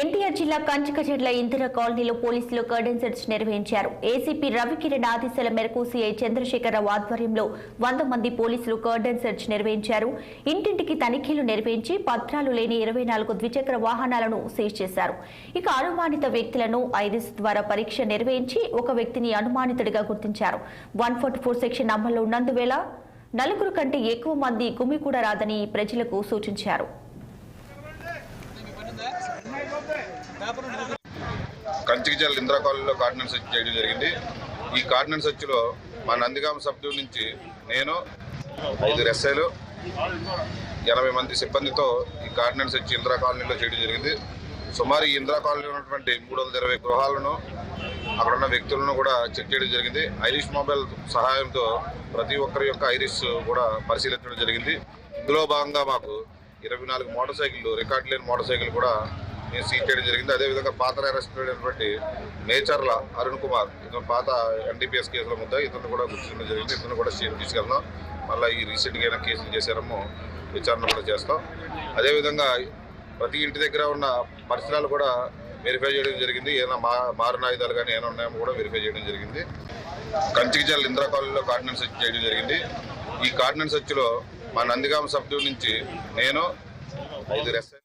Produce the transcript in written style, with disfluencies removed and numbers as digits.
ఎన్టీఆర్ జిల్లా కంచికచెర్ల ఇందిరా కాలనీలో పోలీసులు కర్డెన్ సెర్చ్ నిర్వహించారు. ఏసీపీ రవికిరణ్ ఆదేశాల మేరకు సీఐ చంద్రశేఖరరావు ఆధ్వర్యంలో 100 మంది పోలీసులు కర్డెన్ సెర్చ్ నిర్వహించారు. ఇంటింటికి తనిఖీలు నిర్వహించి పత్రాలు లేని 24 ద్విచక్ర వాహనాలను సీజ్ చేశారు. ఇక అనుమానిత వ్యక్తులను ఐరిస్ ద్వారా పరీక్ష నిర్వహించి ఒక వ్యక్తిని అనుమానితుడిగా గుర్తించారు. 144 సెక్షన్ అమల్లో ఉన్నందువల్ల 4 కంటే ఎక్కువ మంది గుమికూడరాదని ప్రజలకు సూచించారు. కంచికచెర్ల ఇందిరా కాలనీలో కార్డినెన్స్ సెర్చ్ చేయడం జరిగింది. ఈ కార్డినెన్స్ సెర్చ్లో మా నందిగామ సబ్ డివిజన్ నుంచి నేను 5 ఎస్ఐలు 80 మంది సిబ్బందితో ఈ కార్డినెన్స్ సెర్చ్ ఇందిరా కాలనీలో చేయడం జరిగింది. సుమారు ఈ ఇందిరా కాలనీలో ఉన్నటువంటి 320 గృహాలను అక్కడ ఉన్న వ్యక్తులను కూడా చెక్ చేయడం జరిగింది. ఐరిష్ మొబైల్ సహాయంతో ప్రతి ఒక్కరి యొక్క ఐరిష్ కూడా పరిశీలించడం జరిగింది. ఇందులో భాగంగా మాకు 24 మోటార్ సైకిళ్ళు, రికార్డు లేని మోటార్ సైకిల్ కూడా నేను సీజ్ చేయడం జరిగింది. అదేవిధంగా పాత అరెస్ట్ అయినటువంటి నేచర్ల అరుణ్ కుమార్, ఇతను పాత ఎన్డీపీఎస్ కేసుల ముద్ద, ఇతను కూడా గుర్తించడం జరిగింది. ఇతను కూడా స్టేషన్ తీసుకెళ్దాం. మళ్ళీ ఈ రీసెంట్గా అయినా కేసులు చేశారమో విచారణ కూడా చేస్తాం. అదేవిధంగా ప్రతి ఇంటి దగ్గర ఉన్న పరిసరాలు కూడా వెరిఫై చేయడం జరిగింది. ఏదైనా మారణాయుధాలు కానీ ఏమైనా ఉన్నాయో కూడా వెరిఫై చేయడం జరిగింది. కంచికచెర్ల ఇందిరా కాలనీలో కార్డినెన్స్ సెర్చ్ చేయడం జరిగింది. ఈ కార్డినెన్స్ సెర్చ్లో మా నందిగామ సబ్ డివిజన్ నుంచి నేను 5 ఎస్ఐ